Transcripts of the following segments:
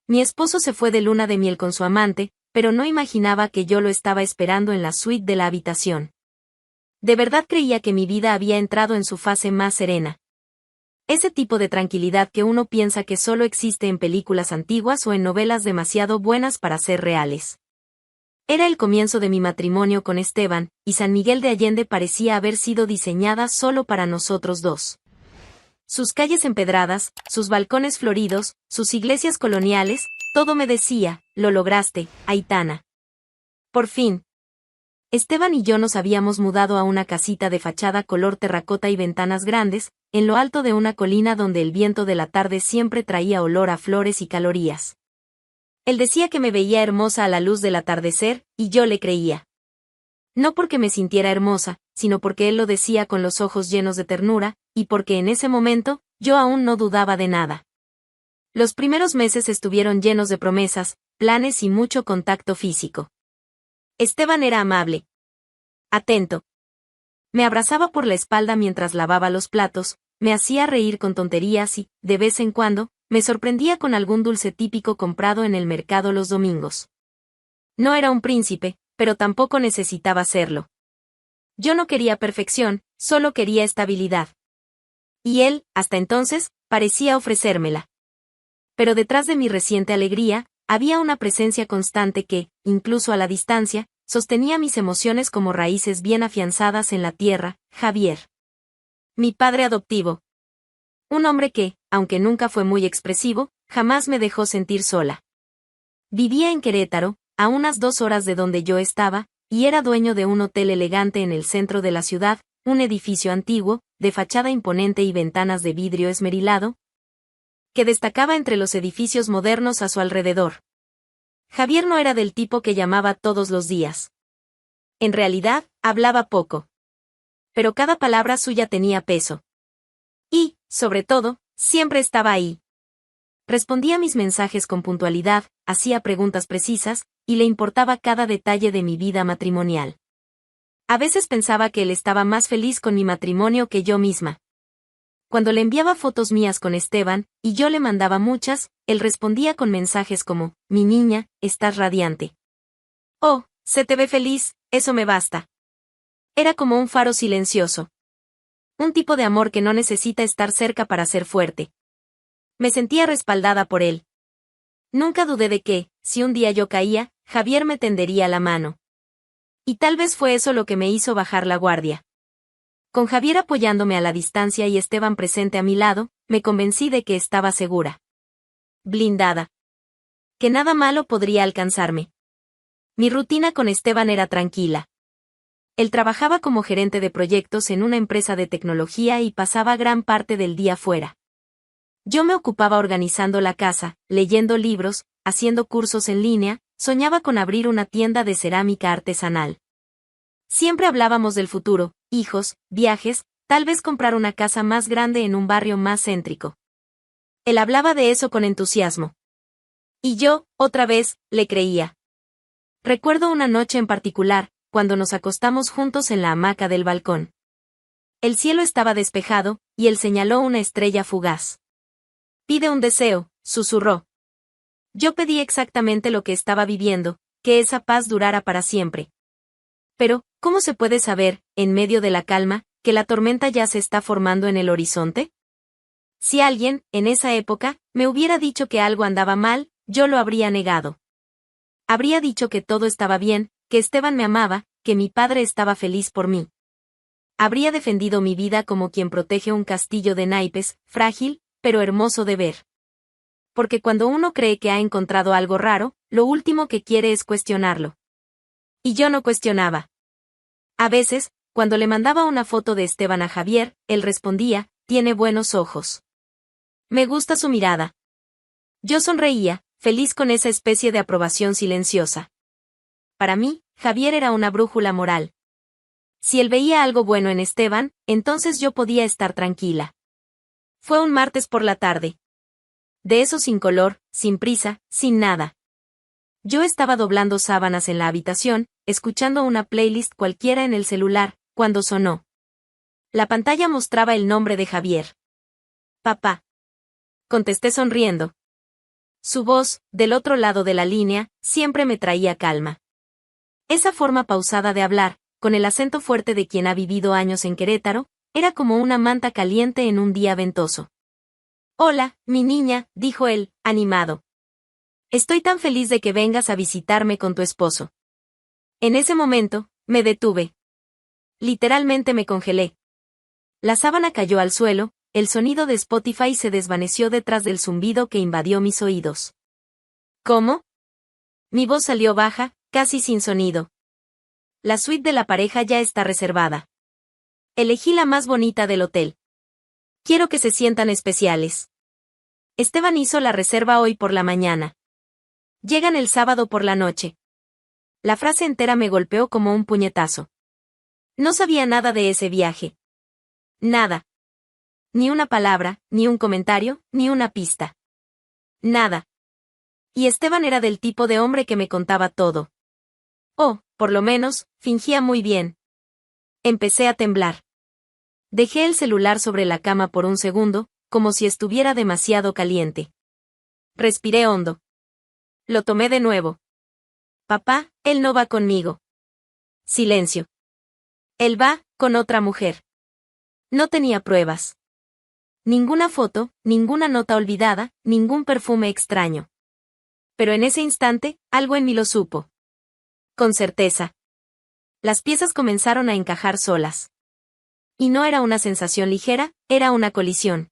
Mi esposo se fue de luna de miel con su amante, pero no imaginaba que yo lo estaba esperando en la suite de la habitación. De verdad creía que mi vida había entrado en su fase más serena. Ese tipo de tranquilidad que uno piensa que solo existe en películas antiguas o en novelas demasiado buenas para ser reales. Era el comienzo de mi matrimonio con Esteban, y San Miguel de Allende parecía haber sido diseñada solo para nosotros dos. Sus calles empedradas, sus balcones floridos, sus iglesias coloniales, todo me decía, lo lograste, Aitana. Por fin. Esteban y yo nos habíamos mudado a una casita de fachada color terracota y ventanas grandes, en lo alto de una colina donde el viento de la tarde siempre traía olor a flores y calorías. Él decía que me veía hermosa a la luz del atardecer, y yo le creía. No porque me sintiera hermosa, sino porque él lo decía con los ojos llenos de ternura, y porque en ese momento, yo aún no dudaba de nada. Los primeros meses estuvieron llenos de promesas, planes y mucho contacto físico. Esteban era amable. Atento. Me abrazaba por la espalda mientras lavaba los platos, me hacía reír con tonterías y, de vez en cuando, me sorprendía con algún dulce típico comprado en el mercado los domingos. No era un príncipe, pero tampoco necesitaba serlo. Yo no quería perfección, solo quería estabilidad. Y él, hasta entonces, parecía ofrecérmela. Pero detrás de mi reciente alegría, había una presencia constante que, incluso a la distancia, sostenía mis emociones como raíces bien afianzadas en la tierra, Javier. Mi padre adoptivo. Un hombre que, aunque nunca fue muy expresivo, jamás me dejó sentir sola. Vivía en Querétaro, a unas 2 horas de donde yo estaba, y era dueño de un hotel elegante en el centro de la ciudad, un edificio antiguo, de fachada imponente y ventanas de vidrio esmerilado, que destacaba entre los edificios modernos a su alrededor. Javier no era del tipo que llamaba todos los días. En realidad, hablaba poco. Pero cada palabra suya tenía peso. Y, sobre todo, siempre estaba ahí. Respondía mis mensajes con puntualidad, hacía preguntas precisas, y le importaba cada detalle de mi vida matrimonial. A veces pensaba que él estaba más feliz con mi matrimonio que yo misma. Cuando le enviaba fotos mías con Esteban, y yo le mandaba muchas, él respondía con mensajes como, mi niña, estás radiante. Oh, se te ve feliz, eso me basta. Era como un faro silencioso. Un tipo de amor que no necesita estar cerca para ser fuerte. Me sentía respaldada por él. Nunca dudé de que, si un día yo caía, Javier me tendería la mano. Y tal vez fue eso lo que me hizo bajar la guardia. Con Javier apoyándome a la distancia y Esteban presente a mi lado, me convencí de que estaba segura. Blindada. Que nada malo podría alcanzarme. Mi rutina con Esteban era tranquila. Él trabajaba como gerente de proyectos en una empresa de tecnología y pasaba gran parte del día fuera. Yo me ocupaba organizando la casa, leyendo libros, haciendo cursos en línea, soñaba con abrir una tienda de cerámica artesanal. Siempre hablábamos del futuro, hijos, viajes, tal vez comprar una casa más grande en un barrio más céntrico. Él hablaba de eso con entusiasmo. Y yo, otra vez, le creía. Recuerdo una noche en particular, cuando nos acostamos juntos en la hamaca del balcón. El cielo estaba despejado, y él señaló una estrella fugaz. Pide un deseo, susurró. Yo pedí exactamente lo que estaba viviendo, que esa paz durara para siempre. Pero, ¿cómo se puede saber, en medio de la calma, que la tormenta ya se está formando en el horizonte? Si alguien, en esa época, me hubiera dicho que algo andaba mal, yo lo habría negado. Habría dicho que todo estaba bien, que Esteban me amaba, que mi padre estaba feliz por mí. Habría defendido mi vida como quien protege un castillo de naipes, frágil, pero hermoso de ver. Porque cuando uno cree que ha encontrado algo raro, lo último que quiere es cuestionarlo. Y yo no cuestionaba. A veces, cuando le mandaba una foto de Esteban a Javier, él respondía, tiene buenos ojos. Me gusta su mirada. Yo sonreía, feliz con esa especie de aprobación silenciosa. Para mí, Javier era una brújula moral. Si él veía algo bueno en Esteban, entonces yo podía estar tranquila. Fue un martes por la tarde. De eso sin color, sin prisa, sin nada. Yo estaba doblando sábanas en la habitación, escuchando una playlist cualquiera en el celular, cuando sonó. La pantalla mostraba el nombre de Javier. Papá. Contesté sonriendo. Su voz, del otro lado de la línea, siempre me traía calma. Esa forma pausada de hablar, con el acento fuerte de quien ha vivido años en Querétaro, era como una manta caliente en un día ventoso. Hola, mi niña, dijo él, animado. Estoy tan feliz de que vengas a visitarme con tu esposo. En ese momento, me detuve. Literalmente me congelé. La sábana cayó al suelo, el sonido de Spotify se desvaneció detrás del zumbido que invadió mis oídos. ¿Cómo? Mi voz salió baja, casi sin sonido. La suite de la pareja ya está reservada. Elegí la más bonita del hotel. Quiero que se sientan especiales. Esteban hizo la reserva hoy por la mañana. Llegan el sábado por la noche. La frase entera me golpeó como un puñetazo. No sabía nada de ese viaje. Nada. Ni una palabra, ni un comentario, ni una pista. Nada. Y Esteban era del tipo de hombre que me contaba todo. Oh, por lo menos, fingía muy bien. Empecé a temblar. Dejé el celular sobre la cama por un segundo, como si estuviera demasiado caliente. Respiré hondo. Lo tomé de nuevo. Papá, él no va conmigo. Silencio. Él va, con otra mujer. No tenía pruebas. Ninguna foto, ninguna nota olvidada, ningún perfume extraño. Pero en ese instante, algo en mí lo supo. Con certeza. Las piezas comenzaron a encajar solas. Y no era una sensación ligera, era una colisión.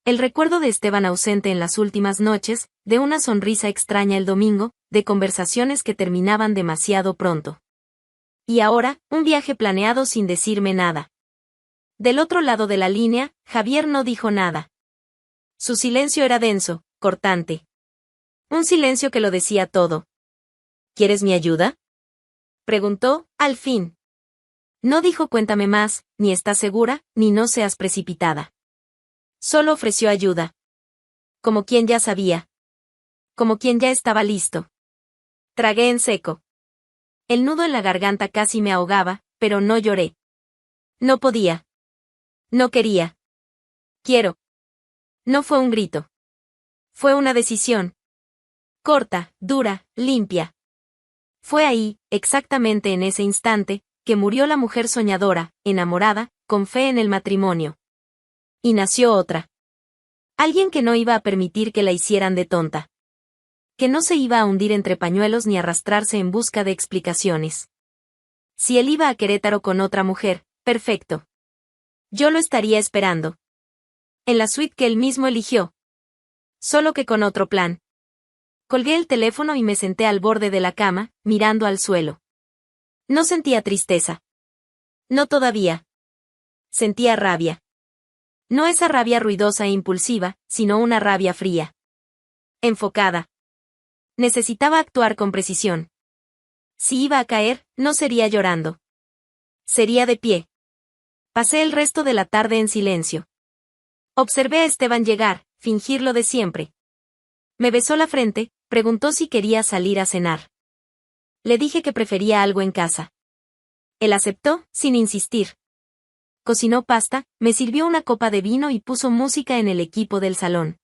El recuerdo de Esteban ausente en las últimas noches, de una sonrisa extraña el domingo, de conversaciones que terminaban demasiado pronto. Y ahora, un viaje planeado sin decirme nada. Del otro lado de la línea, Javier no dijo nada. Su silencio era denso, cortante. Un silencio que lo decía todo. ¿Quieres mi ayuda? Preguntó, al fin. No dijo cuéntame más, ni estás segura, ni no seas precipitada. Solo ofreció ayuda. Como quien ya sabía. Como quien ya estaba listo. Tragué en seco. El nudo en la garganta casi me ahogaba, pero no lloré. No podía. No quería. Quiero. No fue un grito. Fue una decisión. Corta, dura, limpia. Fue ahí, exactamente en ese instante, que murió la mujer soñadora, enamorada, con fe en el matrimonio. Y nació otra. Alguien que no iba a permitir que la hicieran de tonta. Que no se iba a hundir entre pañuelos ni arrastrarse en busca de explicaciones. Si él iba a Querétaro con otra mujer, perfecto. Yo lo estaría esperando. En la suite que él mismo eligió. Solo que con otro plan. Colgué el teléfono y me senté al borde de la cama, mirando al suelo. No sentía tristeza. No todavía. Sentía rabia. No esa rabia ruidosa e impulsiva, sino una rabia fría. Enfocada. Necesitaba actuar con precisión. Si iba a caer, no sería llorando. Sería de pie. Pasé el resto de la tarde en silencio. Observé a Esteban llegar, fingir lo de siempre. Me besó la frente, preguntó si quería salir a cenar. Le dije que prefería algo en casa. Él aceptó, sin insistir. Cocinó pasta, me sirvió una copa de vino y puso música en el equipo del salón.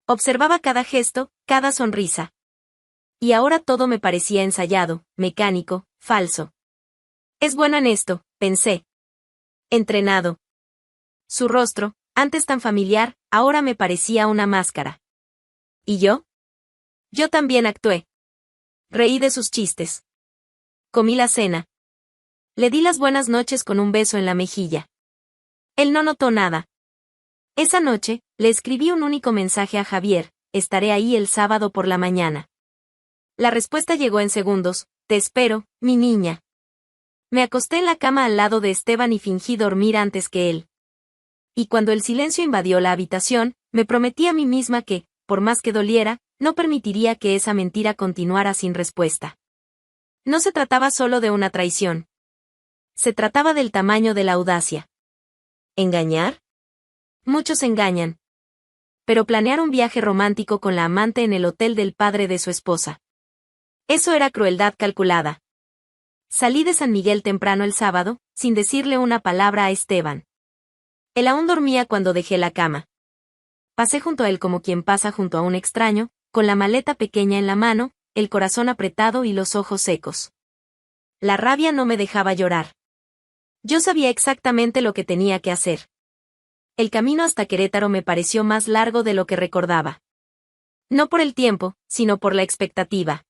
Observaba cada gesto, cada sonrisa. Y ahora todo me parecía ensayado, mecánico, falso. Es bueno en esto, pensé. Entrenado. Su rostro, antes tan familiar, ahora me parecía una máscara. ¿Y yo? Yo también actué. Reí de sus chistes. Comí la cena. Le di las buenas noches con un beso en la mejilla. Él no notó nada. Esa noche, le escribí un único mensaje a Javier: estaré ahí el sábado por la mañana. La respuesta llegó en segundos: te espero, mi niña. Me acosté en la cama al lado de Esteban y fingí dormir antes que él. Y cuando el silencio invadió la habitación, me prometí a mí misma que, por más que doliera, no permitiría que esa mentira continuara sin respuesta. No se trataba solo de una traición. Se trataba del tamaño de la audacia. ¿Engañar? Muchos engañan. Pero planear un viaje romántico con la amante en el hotel del padre de su esposa. Eso era crueldad calculada. Salí de San Miguel temprano el sábado, sin decirle una palabra a Esteban. Él aún dormía cuando dejé la cama. Pasé junto a él como quien pasa junto a un extraño, con la maleta pequeña en la mano, el corazón apretado y los ojos secos. La rabia no me dejaba llorar. Yo sabía exactamente lo que tenía que hacer. El camino hasta Querétaro me pareció más largo de lo que recordaba. No por el tiempo, sino por la expectativa.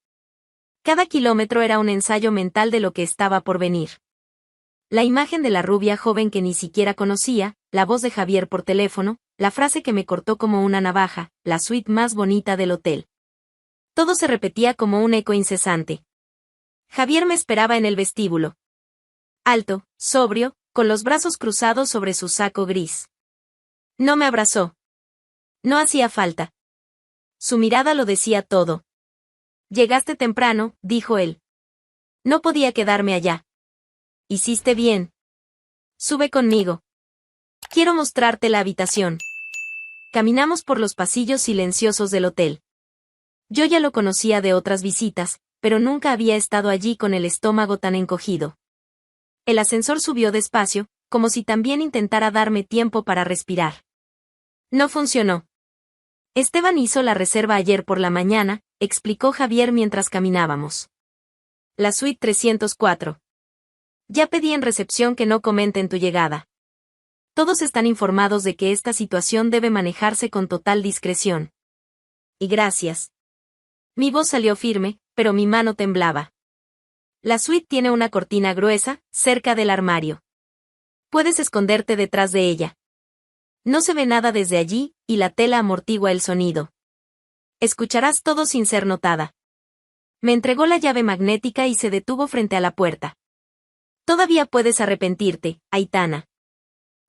Cada kilómetro era un ensayo mental de lo que estaba por venir. La imagen de la rubia joven que ni siquiera conocía, la voz de Javier por teléfono, la frase que me cortó como una navaja, la suite más bonita del hotel. Todo se repetía como un eco incesante. Javier me esperaba en el vestíbulo. Alto, sobrio, con los brazos cruzados sobre su saco gris. No me abrazó. No hacía falta. Su mirada lo decía todo. Llegaste temprano, dijo él. No podía quedarme allá. Hiciste bien. Sube conmigo. Quiero mostrarte la habitación. Caminamos por los pasillos silenciosos del hotel. Yo ya lo conocía de otras visitas, pero nunca había estado allí con el estómago tan encogido. El ascensor subió despacio, como si también intentara darme tiempo para respirar. No funcionó. Esteban hizo la reserva ayer por la mañana, explicó Javier mientras caminábamos. La suite 304. Ya pedí en recepción que no comenten tu llegada. Todos están informados de que esta situación debe manejarse con total discreción. Y gracias. Mi voz salió firme, pero mi mano temblaba. La suite tiene una cortina gruesa, cerca del armario. Puedes esconderte detrás de ella. No se ve nada desde allí, y la tela amortigua el sonido. Escucharás todo sin ser notada. Me entregó la llave magnética y se detuvo frente a la puerta. Todavía puedes arrepentirte, Aitana.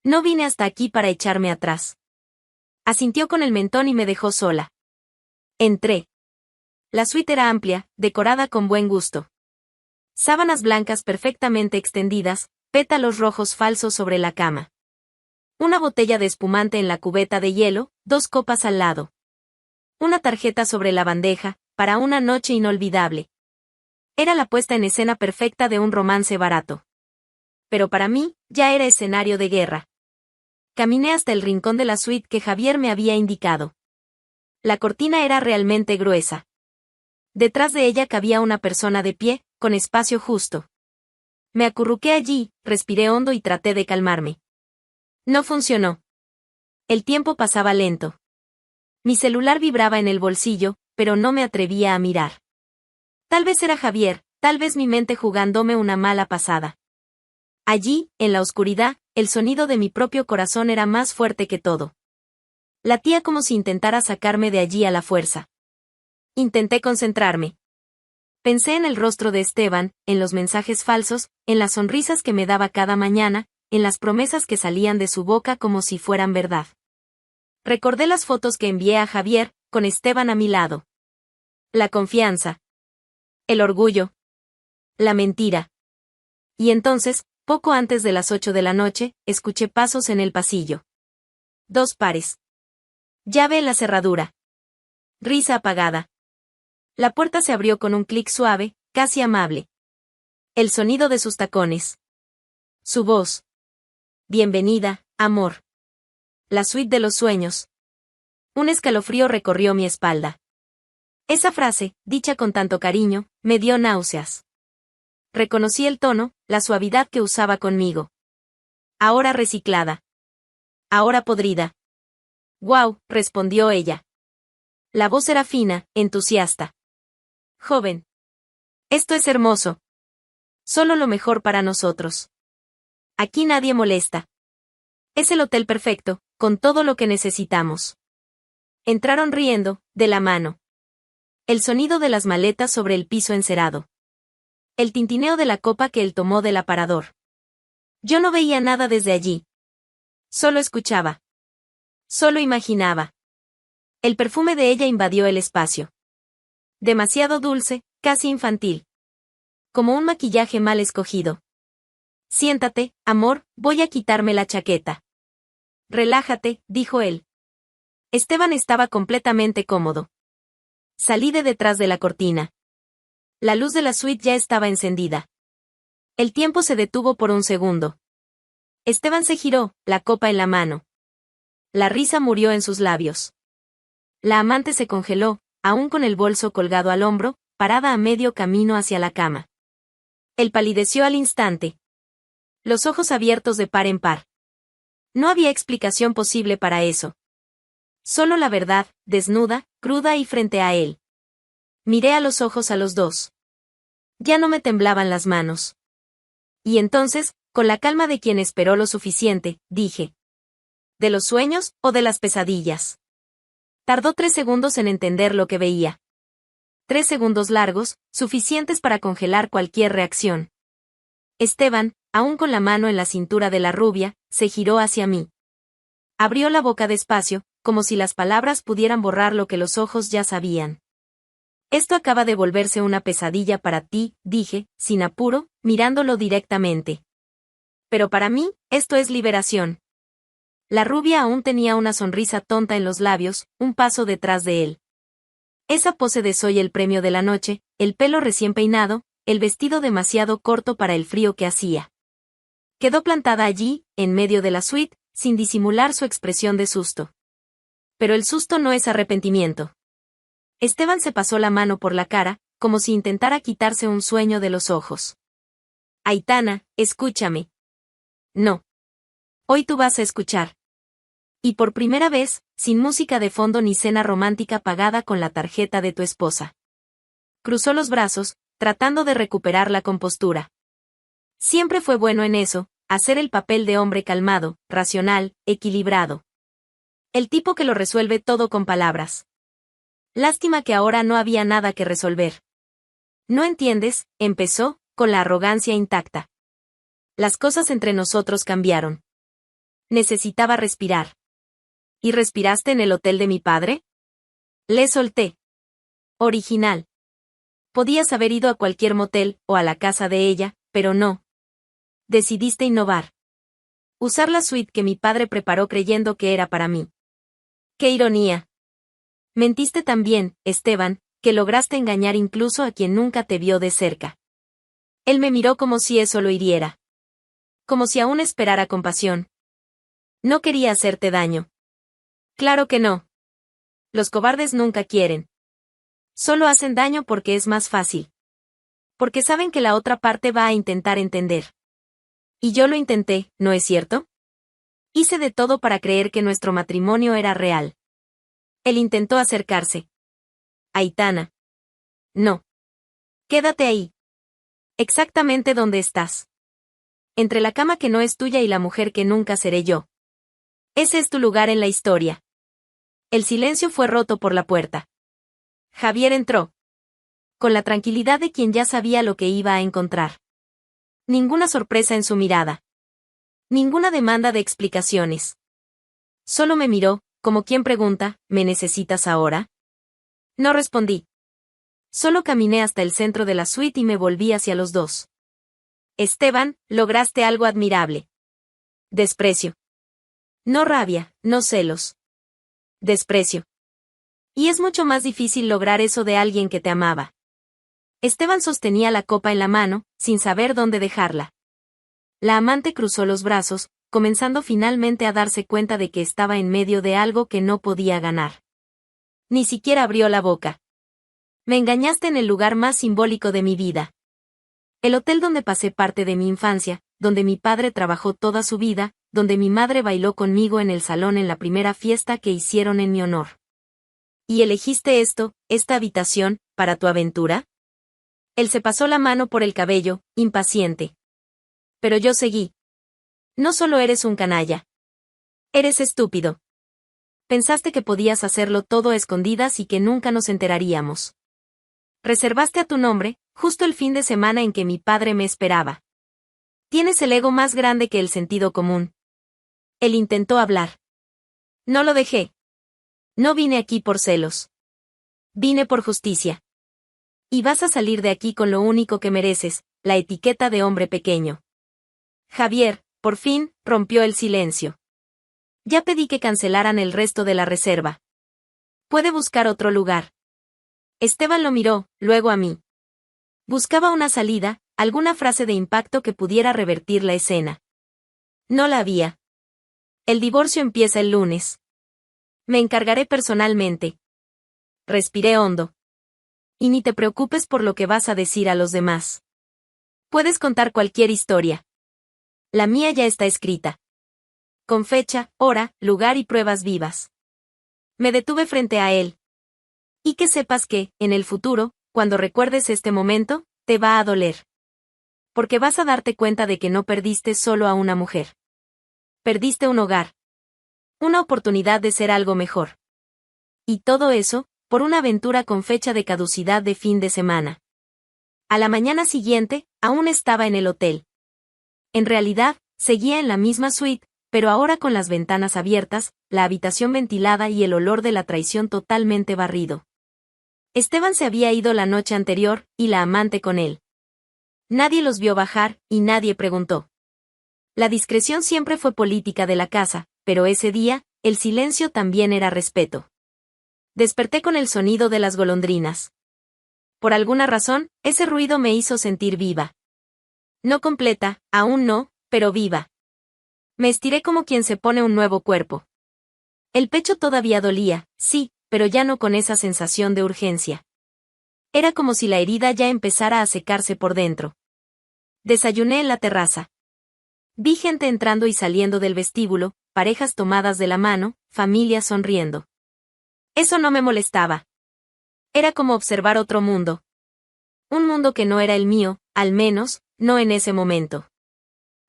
No vine hasta aquí para echarme atrás. Asintió con el mentón y me dejó sola. Entré. La suite era amplia, decorada con buen gusto. Sábanas blancas perfectamente extendidas, pétalos rojos falsos sobre la cama. Una botella de espumante en la cubeta de hielo, 2 copas al lado. Una tarjeta sobre la bandeja, para una noche inolvidable. Era la puesta en escena perfecta de un romance barato. Pero para mí, ya era escenario de guerra. Caminé hasta el rincón de la suite que Javier me había indicado. La cortina era realmente gruesa. Detrás de ella cabía una persona de pie, con espacio justo. Me acurruqué allí, respiré hondo y traté de calmarme. No funcionó. El tiempo pasaba lento. Mi celular vibraba en el bolsillo, pero no me atrevía a mirar. Tal vez era Javier, tal vez mi mente jugándome una mala pasada. Allí, en la oscuridad, el sonido de mi propio corazón era más fuerte que todo. Latía como si intentara sacarme de allí a la fuerza. Intenté concentrarme. Pensé en el rostro de Esteban, en los mensajes falsos, en las sonrisas que me daba cada mañana, en las promesas que salían de su boca como si fueran verdad. Recordé las fotos que envié a Javier, con Esteban a mi lado. La confianza. El orgullo. La mentira. Y entonces, poco antes de las 8 de la noche, escuché pasos en el pasillo. 2 pares. Llave en la cerradura. Risa apagada. La puerta se abrió con un clic suave, casi amable. El sonido de sus tacones. Su voz. Bienvenida, amor. La suite de los sueños. Un escalofrío recorrió mi espalda. Esa frase, dicha con tanto cariño, me dio náuseas. Reconocí el tono, la suavidad que usaba conmigo. Ahora reciclada. Ahora podrida. «Guau», respondió ella. La voz era fina, entusiasta. Joven. Esto es hermoso. Solo lo mejor para nosotros. Aquí nadie molesta. Es el hotel perfecto, con todo lo que necesitamos. Entraron riendo, de la mano. El sonido de las maletas sobre el piso encerado. El tintineo de la copa que él tomó del aparador. Yo no veía nada desde allí. Solo escuchaba. Solo imaginaba. El perfume de ella invadió el espacio. Demasiado dulce, casi infantil. Como un maquillaje mal escogido. Siéntate, amor, voy a quitarme la chaqueta. Relájate, dijo él. Esteban estaba completamente cómodo. Salí de detrás de la cortina. La luz de la suite ya estaba encendida. El tiempo se detuvo por un segundo. Esteban se giró, la copa en la mano. La risa murió en sus labios. La amante se congeló, aún con el bolso colgado al hombro, parada a medio camino hacia la cama. Él palideció al instante. Los ojos abiertos de par en par. No había explicación posible para eso. Solo la verdad, desnuda, cruda y frente a él. Miré a los ojos a los dos. Ya no me temblaban las manos. Y entonces, con la calma de quien esperó lo suficiente, dije: ¿de los sueños o de las pesadillas? Tardó 3 segundos en entender lo que veía. 3 segundos largos, suficientes para congelar cualquier reacción. Esteban, aún con la mano en la cintura de la rubia, se giró hacia mí. Abrió la boca despacio, como si las palabras pudieran borrar lo que los ojos ya sabían. Esto acaba de volverse una pesadilla para ti, dije, sin apuro, mirándolo directamente. Pero para mí, esto es liberación. La rubia aún tenía una sonrisa tonta en los labios, un paso detrás de él. Esa pose de soy el premio de la noche, el pelo recién peinado, el vestido demasiado corto para el frío que hacía. Quedó plantada allí, en medio de la suite, sin disimular su expresión de susto. Pero el susto no es arrepentimiento. Esteban se pasó la mano por la cara, como si intentara quitarse un sueño de los ojos. Aitana, escúchame. No. Hoy tú vas a escuchar. Y por primera vez, sin música de fondo ni cena romántica pagada con la tarjeta de tu esposa. Cruzó los brazos, tratando de recuperar la compostura. Siempre fue bueno en eso, hacer el papel de hombre calmado, racional, equilibrado. El tipo que lo resuelve todo con palabras. Lástima que ahora no había nada que resolver. ¿No entiendes?, empezó, con la arrogancia intacta. Las cosas entre nosotros cambiaron. Necesitaba respirar. ¿Y respiraste en el hotel de mi padre? Le solté. Original. Podías haber ido a cualquier motel, o a la casa de ella, pero no. Decidiste innovar. Usar la suite que mi padre preparó creyendo que era para mí. ¡Qué ironía! Mentiste también, Esteban, que lograste engañar incluso a quien nunca te vio de cerca. Él me miró como si eso lo hiriera. Como si aún esperara compasión. No quería hacerte daño. Claro que no. Los cobardes nunca quieren. Solo hacen daño porque es más fácil. Porque saben que la otra parte va a intentar entender. Y yo lo intenté, ¿no es cierto? Hice de todo para creer que nuestro matrimonio era real. Él intentó acercarse. Aitana. No. Quédate ahí. Exactamente donde estás. Entre la cama que no es tuya y la mujer que nunca seré yo. Ese es tu lugar en la historia. El silencio fue roto por la puerta. Javier entró. Con la tranquilidad de quien ya sabía lo que iba a encontrar. Ninguna sorpresa en su mirada. Ninguna demanda de explicaciones. Solo me miró, como quien pregunta, ¿me necesitas ahora? No respondí. Solo caminé hasta el centro de la suite y me volví hacia los dos. Esteban, lograste algo admirable. Desprecio. No rabia, no celos. Desprecio. Y es mucho más difícil lograr eso de alguien que te amaba. Esteban sostenía la copa en la mano, sin saber dónde dejarla. La amante cruzó los brazos, comenzando finalmente a darse cuenta de que estaba en medio de algo que no podía ganar. Ni siquiera abrió la boca. Me engañaste en el lugar más simbólico de mi vida. El hotel donde pasé parte de mi infancia, donde mi padre trabajó toda su vida, donde mi madre bailó conmigo en el salón en la primera fiesta que hicieron en mi honor. ¿Y elegiste esto, esta habitación, para tu aventura? Él se pasó la mano por el cabello, impaciente. Pero yo seguí. No solo eres un canalla. Eres estúpido. Pensaste que podías hacerlo todo a escondidas y que nunca nos enteraríamos. Reservaste a tu nombre, justo el fin de semana en que mi padre me esperaba. Tienes el ego más grande que el sentido común. Él intentó hablar. No lo dejé. No vine aquí por celos. Vine por justicia. Y vas a salir de aquí con lo único que mereces, la etiqueta de hombre pequeño. Javier, por fin, rompió el silencio. Ya pedí que cancelaran el resto de la reserva. Puede buscar otro lugar. Esteban lo miró, luego a mí. Buscaba una salida, alguna frase de impacto que pudiera revertir la escena. No la había. El divorcio empieza el lunes. Me encargaré personalmente. Respiré hondo. Y ni te preocupes por lo que vas a decir a los demás. Puedes contar cualquier historia. La mía ya está escrita. Con fecha, hora, lugar y pruebas vivas. Me detuve frente a él. Y que sepas que, en el futuro, cuando recuerdes este momento, te va a doler. Porque vas a darte cuenta de que no perdiste solo a una mujer. Perdiste un hogar. Una oportunidad de ser algo mejor. Y todo eso, por una aventura con fecha de caducidad de fin de semana. A la mañana siguiente, aún estaba en el hotel. En realidad, seguía en la misma suite, pero ahora con las ventanas abiertas, la habitación ventilada y el olor de la traición totalmente barrido. Esteban se había ido la noche anterior, y la amante con él. Nadie los vio bajar, y nadie preguntó. La discreción siempre fue política de la casa, pero ese día, el silencio también era respeto. Desperté con el sonido de las golondrinas. Por alguna razón, ese ruido me hizo sentir viva. No completa, aún no, pero viva. Me estiré como quien se pone un nuevo cuerpo. El pecho todavía dolía, sí, pero ya no con esa sensación de urgencia. Era como si la herida ya empezara a secarse por dentro. Desayuné en la terraza. Vi gente entrando y saliendo del vestíbulo, parejas tomadas de la mano, familias sonriendo. Eso no me molestaba. Era como observar otro mundo. Un mundo que no era el mío, al menos, no en ese momento.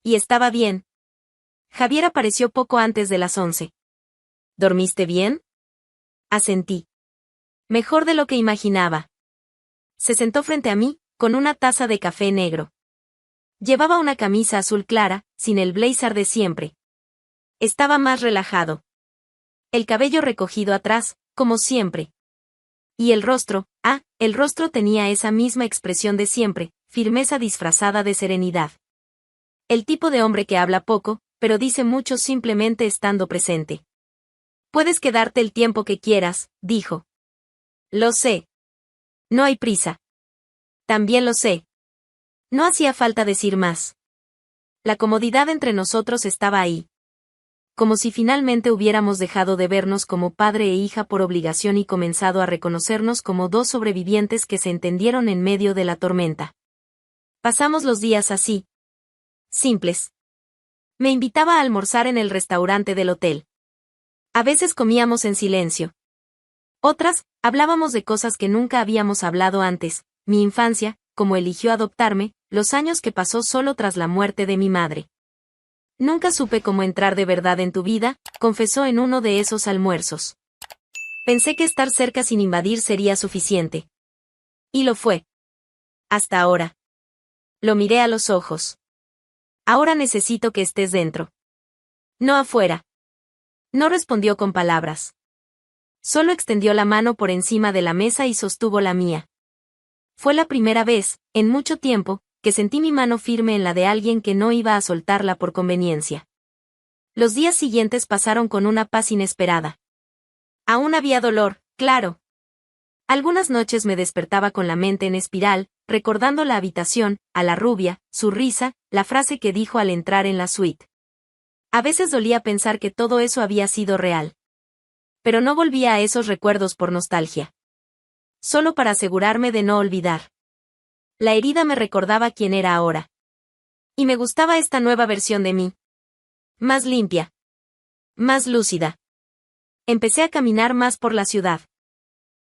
Y estaba bien. Javier apareció poco antes de las 11. ¿Dormiste bien? Asentí. Mejor de lo que imaginaba. Se sentó frente a mí, con una taza de café negro. Llevaba una camisa azul clara, sin el blazer de siempre. Estaba más relajado. El cabello recogido atrás, como siempre. Y el rostro, el rostro tenía esa misma expresión de siempre, firmeza disfrazada de serenidad. El tipo de hombre que habla poco, pero dice mucho simplemente estando presente. Puedes quedarte el tiempo que quieras, dijo. Lo sé. No hay prisa. También lo sé. No hacía falta decir más. La comodidad entre nosotros estaba ahí. Como si finalmente hubiéramos dejado de vernos como padre e hija por obligación y comenzado a reconocernos como dos sobrevivientes que se entendieron en medio de la tormenta. Pasamos los días así. Simples. Me invitaba a almorzar en el restaurante del hotel. A veces comíamos en silencio. Otras, hablábamos de cosas que nunca habíamos hablado antes, mi infancia, cómo eligió adoptarme, los años que pasó solo tras la muerte de mi madre. Nunca supe cómo entrar de verdad en tu vida, confesó en uno de esos almuerzos. Pensé que estar cerca sin invadir sería suficiente. Y lo fue. Hasta ahora. Lo miré a los ojos. Ahora necesito que estés dentro. No afuera. No respondió con palabras. Solo extendió la mano por encima de la mesa y sostuvo la mía. Fue la primera vez, en mucho tiempo, que sentí mi mano firme en la de alguien que no iba a soltarla por conveniencia. Los días siguientes pasaron con una paz inesperada. Aún había dolor, claro. Algunas noches me despertaba con la mente en espiral, recordando la habitación, a la rubia, su risa, la frase que dijo al entrar en la suite. A veces dolía pensar que todo eso había sido real. Pero no volvía a esos recuerdos por nostalgia. Solo para asegurarme de no olvidar. La herida me recordaba quién era ahora. Y me gustaba esta nueva versión de mí. Más limpia. Más lúcida. Empecé a caminar más por la ciudad.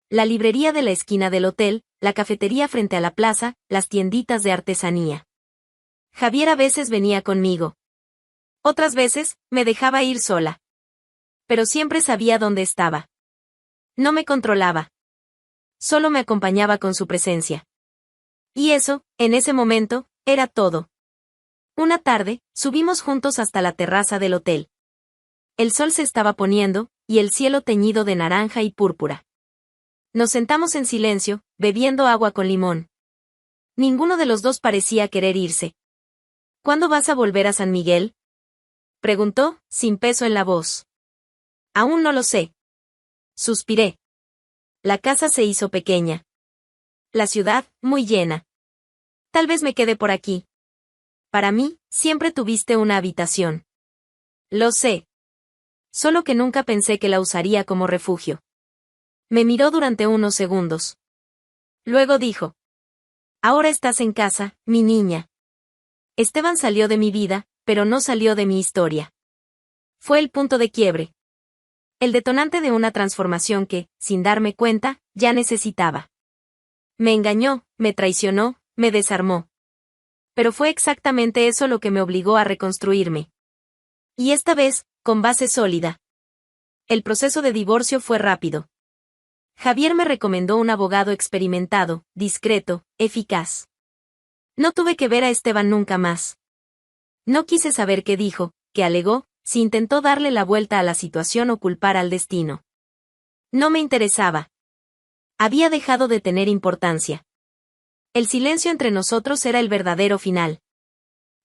La librería de la esquina del hotel, la cafetería frente a la plaza, las tienditas de artesanía. Javier a veces venía conmigo. Otras veces, me dejaba ir sola. Pero siempre sabía dónde estaba. No me controlaba. Solo me acompañaba con su presencia. Y eso, en ese momento, era todo. Una tarde, subimos juntos hasta la terraza del hotel. El sol se estaba poniendo, y el cielo teñido de naranja y púrpura. Nos sentamos en silencio, bebiendo agua con limón. Ninguno de los dos parecía querer irse. ¿Cuándo vas a volver a San Miguel? Preguntó, sin peso en la voz. Aún no lo sé. Suspiré. La casa se hizo pequeña. La ciudad, muy llena. Tal vez me quede por aquí. Para mí, siempre tuviste una habitación. Lo sé. Solo que nunca pensé que la usaría como refugio. Me miró durante unos segundos. Luego dijo: Ahora estás en casa, mi niña. Esteban salió de mi vida, pero no salió de mi historia. Fue el punto de quiebre. El detonante de una transformación que, sin darme cuenta, ya necesitaba. Me engañó, me traicionó, me desarmó. Pero fue exactamente eso lo que me obligó a reconstruirme. Y esta vez, con base sólida. El proceso de divorcio fue rápido. Javier me recomendó un abogado experimentado, discreto, eficaz. No tuve que ver a Esteban nunca más. No quise saber qué dijo, qué alegó, si intentó darle la vuelta a la situación o culpar al destino. No me interesaba. Había dejado de tener importancia. El silencio entre nosotros era el verdadero final.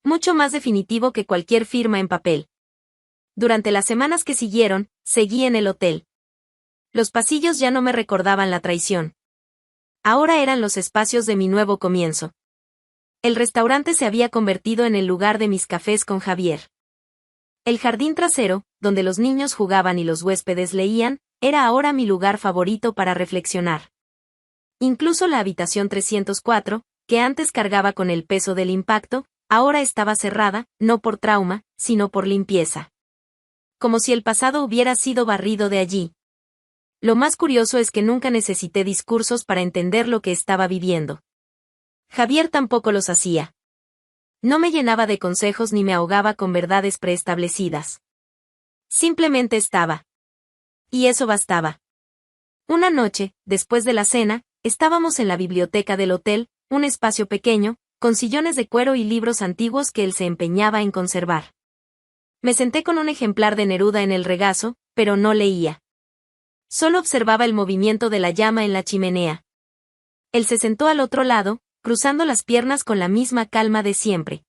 Mucho más definitivo que cualquier firma en papel. Durante las semanas que siguieron, seguí en el hotel. Los pasillos ya no me recordaban la traición. Ahora eran los espacios de mi nuevo comienzo. El restaurante se había convertido en el lugar de mis cafés con Javier. El jardín trasero, donde los niños jugaban y los huéspedes leían, era ahora mi lugar favorito para reflexionar. Incluso la habitación 304, que antes cargaba con el peso del impacto, ahora estaba cerrada, no por trauma, sino por limpieza. Como si el pasado hubiera sido barrido de allí. Lo más curioso es que nunca necesité discursos para entender lo que estaba viviendo. Javier tampoco los hacía. No me llenaba de consejos ni me ahogaba con verdades preestablecidas. Simplemente estaba. Y eso bastaba. Una noche, después de la cena, estábamos en la biblioteca del hotel, un espacio pequeño, con sillones de cuero y libros antiguos que él se empeñaba en conservar. Me senté con un ejemplar de Neruda en el regazo, pero no leía. Solo observaba el movimiento de la llama en la chimenea. Él se sentó al otro lado, cruzando las piernas con la misma calma de siempre.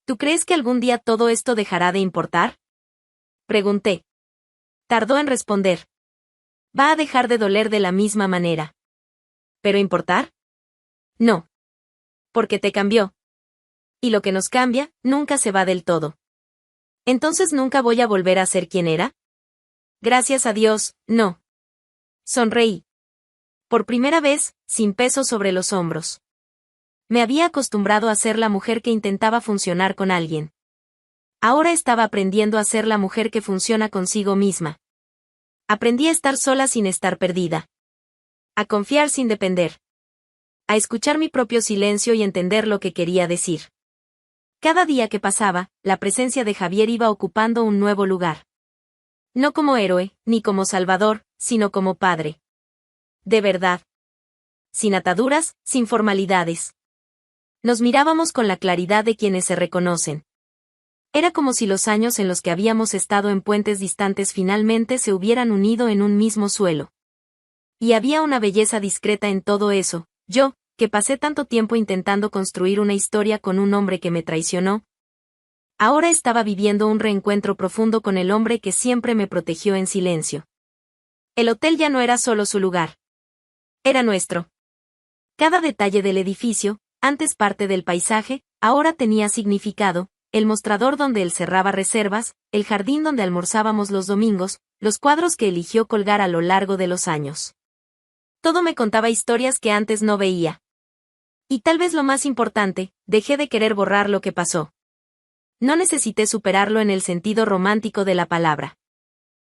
¿Tú crees que algún día todo esto dejará de importar? Pregunté. Tardó en responder. Va a dejar de doler de la misma manera. ¿Pero importar? No. Porque te cambió. Y lo que nos cambia, nunca se va del todo. ¿Entonces nunca voy a volver a ser quien era? Gracias a Dios, no. Sonreí. Por primera vez, sin peso sobre los hombros. Me había acostumbrado a ser la mujer que intentaba funcionar con alguien. Ahora estaba aprendiendo a ser la mujer que funciona consigo misma. Aprendí a estar sola sin estar perdida. A confiar sin depender. A escuchar mi propio silencio y entender lo que quería decir. Cada día que pasaba, la presencia de Javier iba ocupando un nuevo lugar. No como héroe, ni como salvador, sino como padre. De verdad. Sin ataduras, sin formalidades. Nos mirábamos con la claridad de quienes se reconocen. Era como si los años en los que habíamos estado en puentes distantes finalmente se hubieran unido en un mismo suelo. Y había una belleza discreta en todo eso. Yo, que pasé tanto tiempo intentando construir una historia con un hombre que me traicionó, ahora estaba viviendo un reencuentro profundo con el hombre que siempre me protegió en silencio. El hotel ya no era solo su lugar. Era nuestro. Cada detalle del edificio, antes parte del paisaje, ahora tenía significado: el mostrador donde él cerraba reservas, el jardín donde almorzábamos los domingos, los cuadros que eligió colgar a lo largo de los años. Todo me contaba historias que antes no veía. Y tal vez lo más importante, dejé de querer borrar lo que pasó. No necesité superarlo en el sentido romántico de la palabra.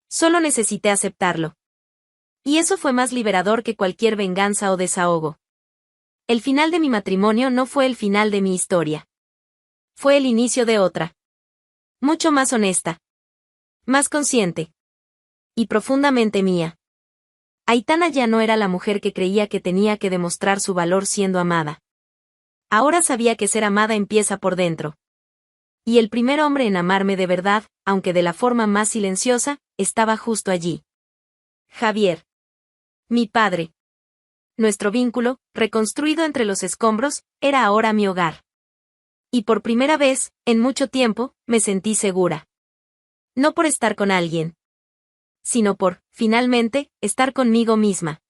Solo necesité aceptarlo. Y eso fue más liberador que cualquier venganza o desahogo. El final de mi matrimonio no fue el final de mi historia. Fue el inicio de otra. Mucho más honesta. Más consciente. Y profundamente mía. Aitana ya no era la mujer que creía que tenía que demostrar su valor siendo amada. Ahora sabía que ser amada empieza por dentro. Y el primer hombre en amarme de verdad, aunque de la forma más silenciosa, estaba justo allí. Javier. Mi padre. Nuestro vínculo, reconstruido entre los escombros, era ahora mi hogar. Y por primera vez, en mucho tiempo, me sentí segura. No por estar con alguien, sino por, finalmente, estar conmigo misma.